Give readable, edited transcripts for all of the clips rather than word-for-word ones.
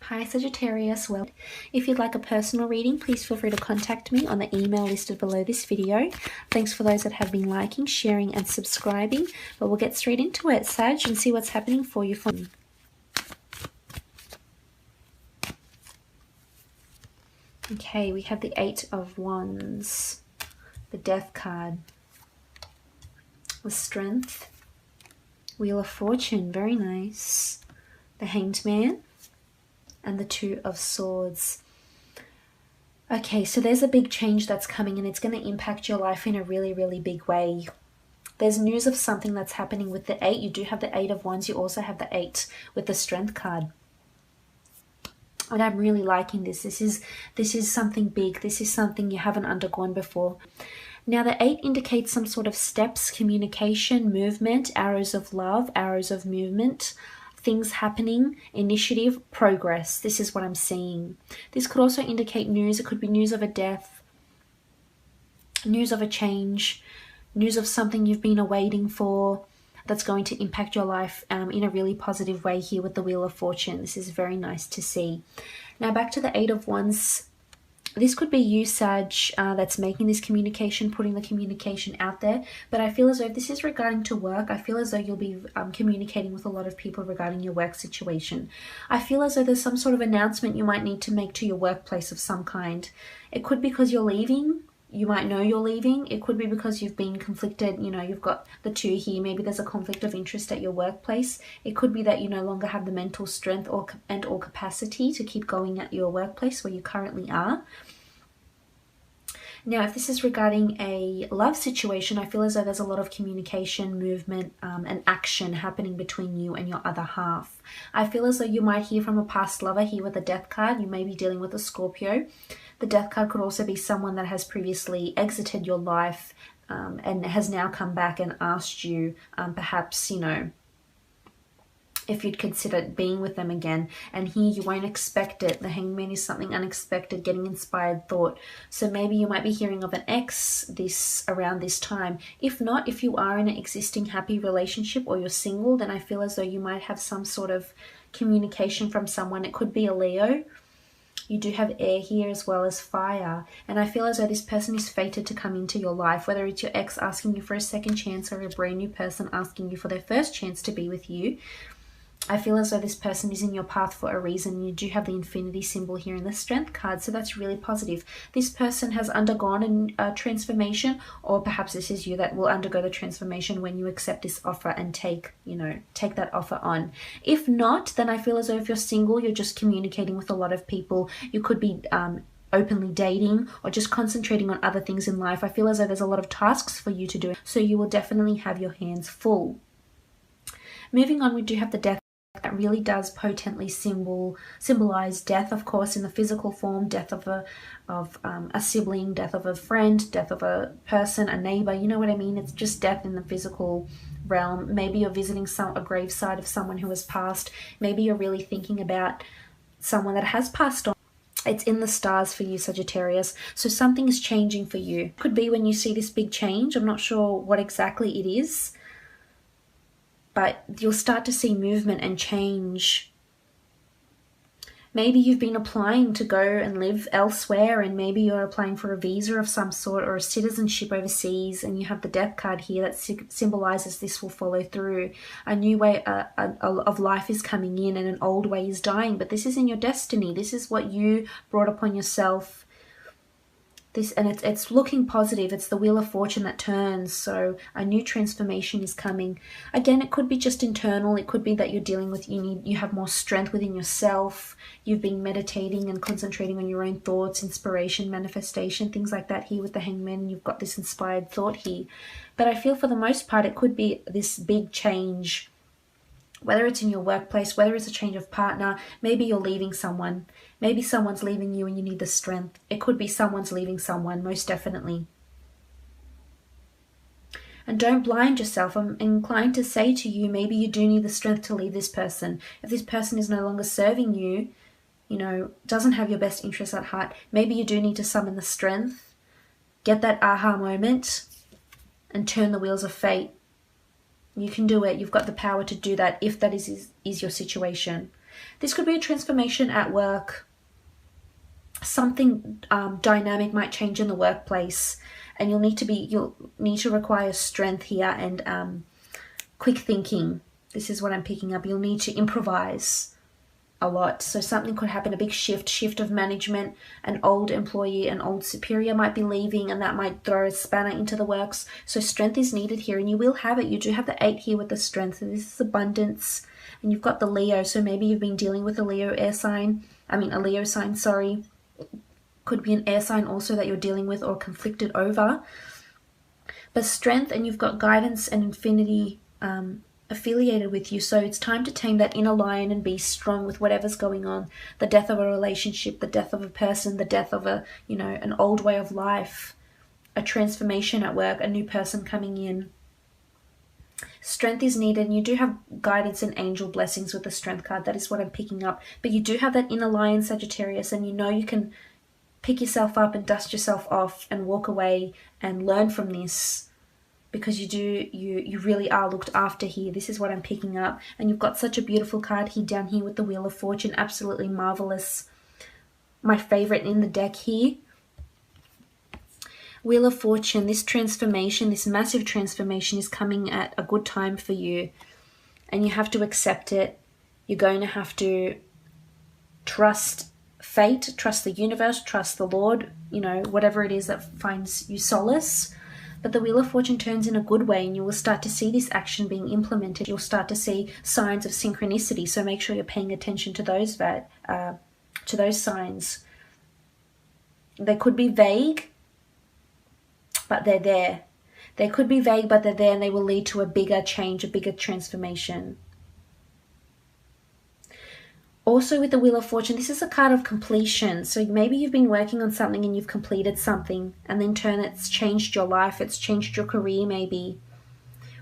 Hi Sagittarius, well, if you'd like a personal reading, please feel free to contact me on the email listed below this video. Thanks for those that have been liking, sharing and subscribing, but we'll get straight into it, Sag, and see what's happening for you. Okay, we have the Eight of Wands, the Death card, the Strength, Wheel of Fortune, very nice, the Hanged Man, and the Two of Swords. Okay, so there's a big change that's coming and it's going to impact your life in a really, really big way. There's news of something that's happening with the 8. You do have the 8 of Wands. You also have the 8 with the Strength card. And I'm really liking this. This is something big. This is something you haven't undergone before. Now, the 8 indicates some sort of steps, communication, movement, arrows of love, arrows of movement, things happening, initiative, progress. This is what I'm seeing. This could also indicate news. It could be news of a death, news of a change, news of something you've been awaiting for that's going to impact your life in a really positive way here with the Wheel of Fortune. This is very nice to see. Now back to the 8 of Wands. This could be you, Sag, that's making this communication, putting the communication out there. But I feel as though if this is regarding to work, I feel as though you'll be communicating with a lot of people regarding your work situation. I feel as though there's some sort of announcement you might need to make to your workplace of some kind. It could be because you're leaving. You might know you're leaving. It could be because you've been conflicted. You know, you've got the 2 here. Maybe there's a conflict of interest at your workplace. It could be that you no longer have the mental strength or capacity to keep going at your workplace where you currently are. Now, if this is regarding a love situation, I feel as though there's a lot of communication, movement, and action happening between you and your other half. I feel as though you might hear from a past lover here with the Death card. You may be dealing with a Scorpio. The Death card could also be someone that has previously exited your life and has now come back and asked you, perhaps, you know, if you'd consider being with them again. And here you won't expect it. The Hangman is something unexpected, getting inspired thought. So maybe you might be hearing of an ex around this time. If not, if you are in an existing happy relationship or you're single, then I feel as though you might have some sort of communication from someone. It could be a Leo. You do have air here as well as fire. And I feel as though this person is fated to come into your life, whether it's your ex asking you for a second chance or a brand new person asking you for their first chance to be with you. I feel as though this person is in your path for a reason. You do have the infinity symbol here in the Strength card, so that's really positive. This person has undergone a transformation, or perhaps this is you that will undergo the transformation when you accept this offer and take that offer on. If not, then I feel as though if you're single, you're just communicating with a lot of people. You could be openly dating or just concentrating on other things in life. I feel as though there's a lot of tasks for you to do, so you will definitely have your hands full. Moving on, we do have the Death. That really does potently symbolize death, of course, in the physical form, death of a sibling, death of a friend, death of a person, a neighbor. You know what I mean? It's just death in the physical realm. Maybe you're visiting a graveside of someone who has passed. Maybe you're really thinking about someone that has passed on. It's in the stars for you, Sagittarius. So something is changing for you. Could be when you see this big change. I'm not sure what exactly it is, but you'll start to see movement and change. Maybe you've been applying to go and live elsewhere, and maybe you're applying for a visa of some sort or a citizenship overseas, and you have the Death card here that symbolizes this will follow through. A new way of life is coming in and an old way is dying, but this is in your destiny. This is what you brought upon yourself. It's looking positive. It's the Wheel of Fortune that turns, so a new transformation is coming. Again, it could be just internal. It could be that you're dealing with, you have more strength within yourself. You've been meditating and concentrating on your own thoughts, inspiration, manifestation, things like that here with the Hangman. You've got this inspired thought here. But I feel for the most part, it could be this big change, whether it's in your workplace, whether it's a change of partner. Maybe you're leaving someone. Maybe someone's leaving you and you need the strength. It could be someone's leaving someone, most definitely. And don't blind yourself. I'm inclined to say to you, maybe you do need the strength to leave this person. If this person is no longer serving you, doesn't have your best interests at heart, maybe you do need to summon the strength, get that aha moment, and turn the wheels of fate. You can do it. You've got the power to do that if that is your situation. This could be a transformation at work. Something dynamic might change in the workplace, and you'll need to require strength here and quick thinking. This is what I'm picking up. You'll need to improvise a lot. So something could happen, a big shift of management. An old employee, an old superior might be leaving, and that might throw a spanner into the works. So strength is needed here, and you will have it. You do have the 8 here with the strength. So this is abundance, and you've got the Leo. So maybe you've been dealing with a Leo sign, sorry. Could be an air sign also that you're dealing with or conflicted over. But strength, and you've got guidance and infinity affiliated with you. So it's time to tame that inner lion and be strong with whatever's going on. The death of a relationship, the death of a person, the death of a, an old way of life, a transformation at work, a new person coming in. Strength is needed, and you do have guidance and angel blessings with the strength card. That is what I'm picking up. But you do have that inner lion, Sagittarius, and you can pick yourself up and dust yourself off and walk away and learn from this, because you really are looked after here. This is what I'm picking up. And you've got such a beautiful card here down here with the Wheel of Fortune. Absolutely marvelous. My favorite in the deck here. Wheel of Fortune, this transformation, this massive transformation is coming at a good time for you. And you have to accept it. You're going to have to trust fate, trust the universe, trust the Lord, whatever it is that finds you solace. But the Wheel of Fortune turns in a good way, and you will start to see this action being implemented. You'll start to see signs of synchronicity. So make sure you're paying attention to those signs. They could be vague, but they're there. They could be vague, but they're there, and they will lead to a bigger change, a bigger transformation. Also with the Wheel of Fortune, this is a card of completion. So maybe you've been working on something and you've completed something, and in turn it's changed your life, it's changed your career maybe.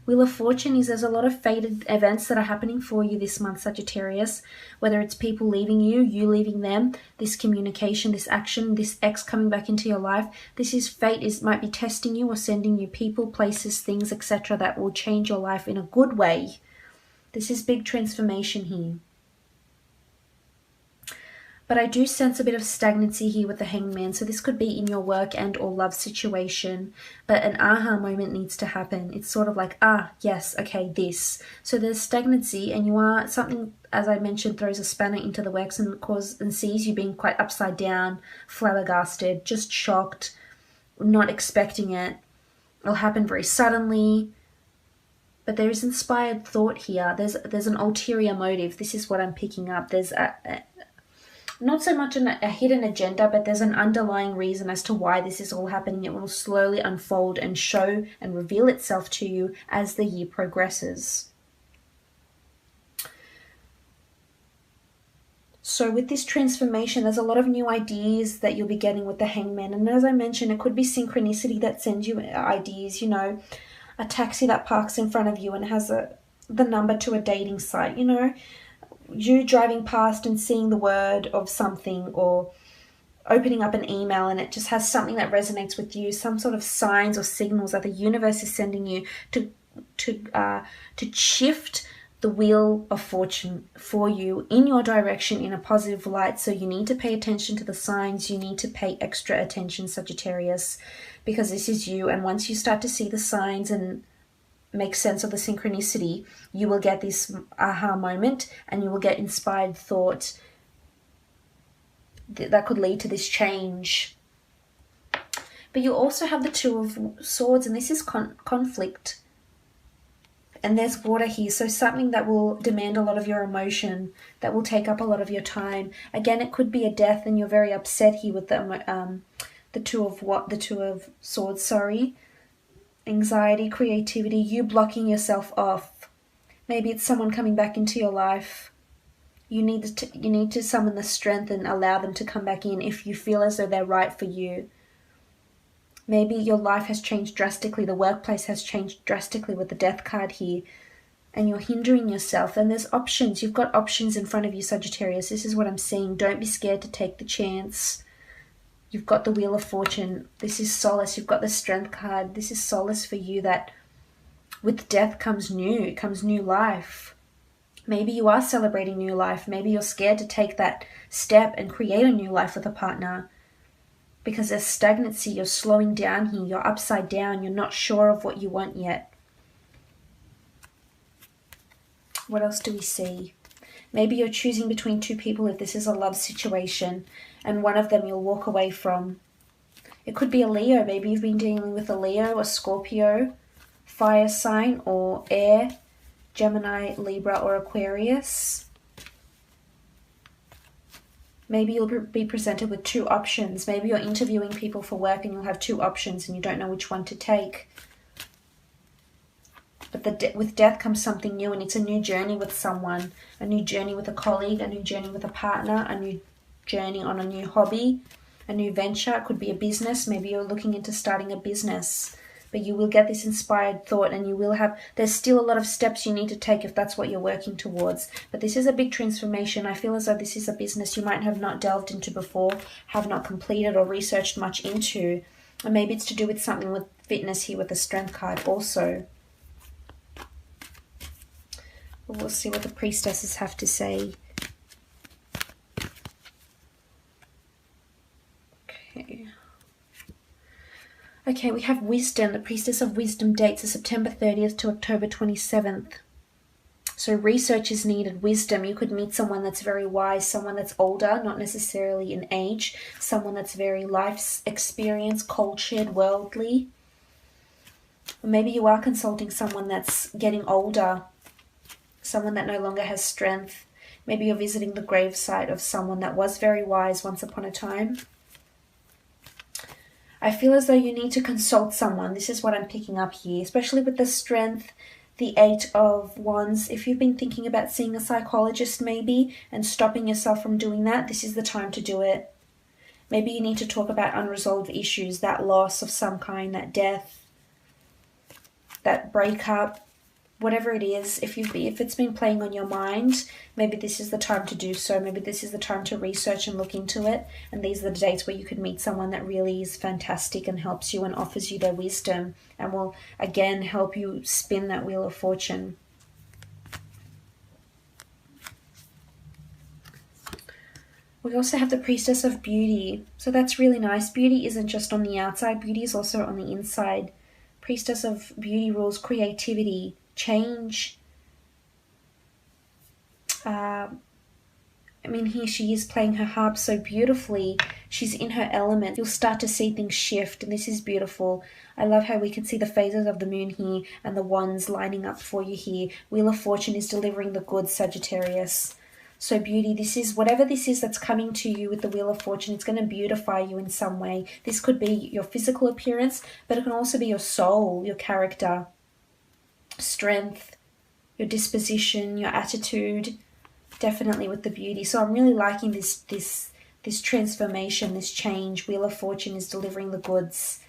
Wheel of Fortune is there's a lot of fated events that are happening for you this month, Sagittarius. Whether it's people leaving you, you leaving them, this communication, this action, this ex coming back into your life. This is fate, might be testing you or sending you people, places, things, etc. that will change your life in a good way. This is big transformation here. But I do sense a bit of stagnancy here with the Hangman. So this could be in your work and or love situation. But an aha moment needs to happen. It's sort of like, yes, okay, this. So there's stagnancy, and you are, something, as I mentioned, throws a spanner into the works and sees you being quite upside down, flabbergasted, just shocked, not expecting it. It'll happen very suddenly. But there is inspired thought here. There's an ulterior motive. This is what I'm picking up. There's not so much a hidden agenda, but there's an underlying reason as to why this is all happening. It will slowly unfold and show and reveal itself to you as the year progresses. So with this transformation, there's a lot of new ideas that you'll be getting with the Hangman. And as I mentioned, it could be synchronicity that sends you ideas, a taxi that parks in front of you and has the number to a dating site, you driving past and seeing the word of something, or opening up an email and it just has something that resonates with you, some sort of signs or signals that the universe is sending you to shift the Wheel of Fortune for you in your direction in a positive light. So you need to pay attention to the signs. You need to pay extra attention, Sagittarius, because this is you. And once you start to see the signs and make sense of the synchronicity, you will get this aha moment, and you will get inspired thought that could lead to this change. But you also have the Two of Swords, and this is conflict. And there's water here, so something that will demand a lot of your emotion, that will take up a lot of your time. Again, it could be a death, and you're very upset here with the Two of Swords, sorry. Anxiety, creativity, you blocking yourself off. Maybe it's someone coming back into your life. You need to summon the strength and allow them to come back in if you feel as though they're right for you. Maybe your life has changed drastically. The workplace has changed drastically with the Death card here, and you're hindering yourself. And there's options. You've got options in front of you, Sagittarius. This is what I'm seeing. Don't be scared to take the chance. You've got the Wheel of Fortune. This is solace. You've got the Strength card. This is solace for you, that with death comes new life. Maybe you are celebrating new life. Maybe you're scared to take that step and create a new life with a partner because there's stagnancy. You're slowing down here. You're upside down. You're not sure of what you want yet. What else do we see? Maybe you're choosing between two people if this is a love situation, and one of them you'll walk away from. It could be a Leo. Maybe you've been dealing with a Leo, a Scorpio, fire sign, or air, Gemini, Libra, or Aquarius. Maybe you'll be presented with two options. Maybe you're interviewing people for work and you'll have two options and you don't know which one to take. But with death comes something new, and it's a new journey with someone, a new journey with a colleague, a new journey with a partner, a new journey on a new hobby, a new venture. It could be a business. Maybe you're looking into starting a business, but you will get this inspired thought, and you will have, there's still a lot of steps you need to take if that's what you're working towards. But this is a big transformation. I feel as though this is a business you might have not delved into before, have not completed or researched much into. And maybe it's to do with something with fitness here with the Strength card also. We'll see what the priestesses have to say. Okay, we have wisdom. The priestess of wisdom dates are September 30th to October 27th. So research is needed, wisdom. You could meet someone that's very wise, someone that's older, not necessarily in age, someone that's very life experience, cultured, worldly. Or maybe you are consulting someone that's getting older, someone that no longer has strength. Maybe you're visiting the gravesite of someone that was very wise once upon a time. I feel as though you need to consult someone. This is what I'm picking up here, especially with the Strength, the 8 of Wands. If you've been thinking about seeing a psychologist maybe and stopping yourself from doing that, this is the time to do it. Maybe you need to talk about unresolved issues, that loss of some kind, that death, that breakup. Whatever it is, if it's been playing on your mind, maybe this is the time to do so. Maybe this is the time to research and look into it. And these are the dates where you could meet someone that really is fantastic and helps you and offers you their wisdom and will, again, help you spin that wheel of fortune. We also have the Priestess of Beauty. So that's really nice. Beauty isn't just on the outside. Beauty is also on the inside. Priestess of Beauty rules creativity, change. I mean, here she is playing her harp so beautifully. She's in her element. You'll start to see things shift, and this is beautiful. I love how we can see the phases of the moon here and the wands lining up for you here. Wheel of Fortune is delivering the goods, Sagittarius. So beauty, this is whatever this is that's coming to you with the Wheel of Fortune. It's going to beautify you in some way. This could be your physical appearance, but it can also be your soul, your character, strength, your disposition, your attitude. Definitely with the beauty. So I'm really liking this transformation, this change. Wheel of Fortune is delivering the goods.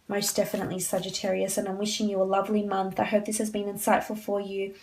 Most definitely, Sagittarius, and I'm wishing you a lovely month. I hope this has been insightful for you.